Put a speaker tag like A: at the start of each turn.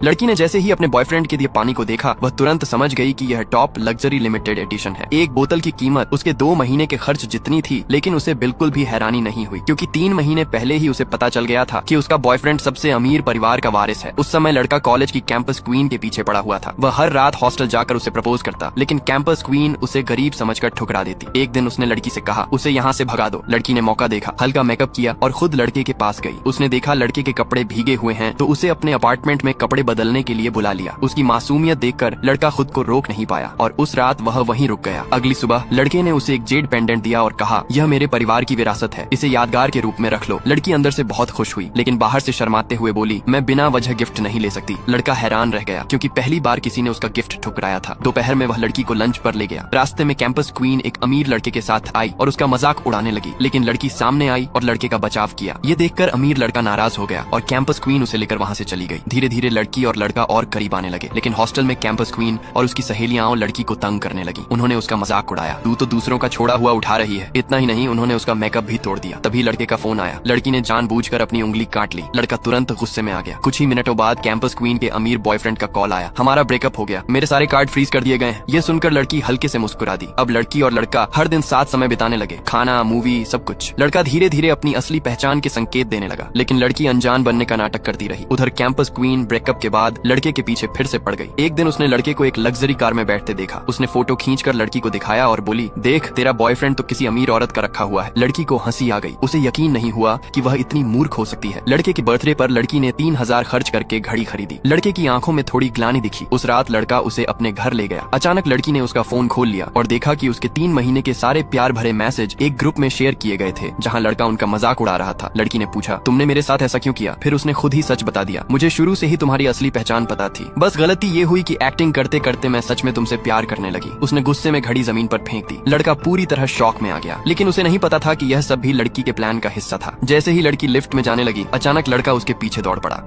A: लड़की ने जैसे ही अपने बॉयफ्रेंड के दिए पानी को देखा, वह तुरंत समझ गई कि यह टॉप लग्जरी लिमिटेड एडिशन है। एक बोतल की कीमत उसके 2 महीने के खर्च जितनी थी, लेकिन उसे बिल्कुल भी हैरानी नहीं हुई, क्योंकि 3 महीने पहले ही उसे पता चल गया था कि उसका बॉयफ्रेंड सबसे अमीर परिवार का वारिस है। उस समय लड़का कॉलेज की कैंपस क्वीन के पीछे पड़ा हुआ था। वह हर रात हॉस्टल जाकर उसे प्रपोज करता, लेकिन कैंपस क्वीन उसे गरीब समझकर ठुकरा देती। एक दिन उसने लड़की से कहा, उसे यहाँ से भगा दो। लड़की ने मौका देखा, हल्का मेकअप किया और खुद लड़के के पास गई। उसने देखा लड़के के कपड़े भीगे हुए हैं, तो उसे अपने अपार्टमेंट में कपड़े बदलने के लिए बुला लिया। उसकी मासूमियत देखकर लड़का खुद को रोक नहीं पाया और उस रात वह वहीं रुक गया। अगली सुबह लड़के ने उसे एक जेड पेंडेंट दिया और कहा, यह मेरे परिवार की विरासत है, इसे यादगार के रूप में रख लो। लड़की अंदर से बहुत खुश हुई, लेकिन बाहर से शर्माते हुए बोली, मैं बिना वजह गिफ्ट नहीं ले सकती। लड़का हैरान रह गया, क्योंकि पहली बार किसी ने उसका गिफ्ट ठुकराया था। दोपहर में वह लड़की को लंच पर ले गया। रास्ते में कैंपस क्वीन एक अमीर लड़के के साथ आई और उसका मजाक उड़ाने लगी, लेकिन लड़की सामने आई और लड़के का बचाव किया। ये देखकर अमीर लड़का नाराज हो गया और कैंपस क्वीन उसे लेकर वहाँ से चली गई। धीरे धीरे लड़की और लड़का और करीब आने लगे, लेकिन हॉस्टल में कैंपस क्वीन और उसकी सहेलियां लड़की को तंग करने लगी। उन्होंने उसका मजाक उड़ाया, तू तो दूसरों का छोड़ा हुआ उठा रही है। इतना ही नहीं, उन्होंने उसका मेकअप भी तोड़ दिया। तभी लड़के का फोन आया। लड़की ने जानबूझकर अपनी उंगली काट ली। लड़का तुरंत गुस्से में आ गया। कुछ ही मिनटों बाद कैंपस क्वीन के अमीर बॉयफ्रेंड का कॉल आया, हमारा ब्रेकअप हो गया, मेरे सारे कार्ड फ्रीज कर दिए गए हैं। ये सुनकर लड़की हल्के से मुस्कुरा दी। अब लड़की और लड़का हर दिन साथ समय बिताने लगे, खाना, मूवी, सब कुछ। लड़का धीरे धीरे अपनी असली पहचान के संकेत देने लगा, लेकिन लड़की अनजान बनने का नाटक करती रही। उधर कैंपस क्वीन ब्रेकअप के बाद लड़के के पीछे फिर से पड़ गई। एक दिन उसने लड़के को एक लग्जरी कार में बैठते देखा। उसने फोटो खींचकर लड़की को दिखाया और बोली, देख तेरा बॉयफ्रेंड तो किसी अमीर औरत का रखा हुआ है। लड़की को हंसी आ गई। उसे यकीन नहीं हुआ कि वह इतनी मूर्ख हो सकती है। लड़के के बर्थडे पर लड़की ने 3000 खर्च करके घड़ी खरीदी। लड़के की आंखों में थोड़ी ग्लानि दिखी। उस रात लड़का उसे अपने घर ले गया। अचानक लड़की ने उसका फोन खोल लिया और देखा कि उसके 3 महीने के सारे प्यार भरे मैसेज एक ग्रुप में शेयर किए गए थे, जहाँ लड़का उनका मजाक उड़ा रहा था। लड़की ने पूछा, तुमने मेरे साथ ऐसा क्यों किया? फिर उसने खुद ही सच बता दिया, मुझे शुरू से ही तुम्हारी असली पहचान पता थी, बस गलती ये हुई कि एक्टिंग करते करते मैं सच में तुमसे प्यार करने लगी। उसने गुस्से में घड़ी जमीन पर फेंक दी। लड़का पूरी तरह शॉक में आ गया, लेकिन उसे नहीं पता था कि यह सब भी लड़की के प्लान का हिस्सा था। जैसे ही लड़की लिफ्ट में जाने लगी, अचानक लड़का उसके पीछे दौड़ पड़ा।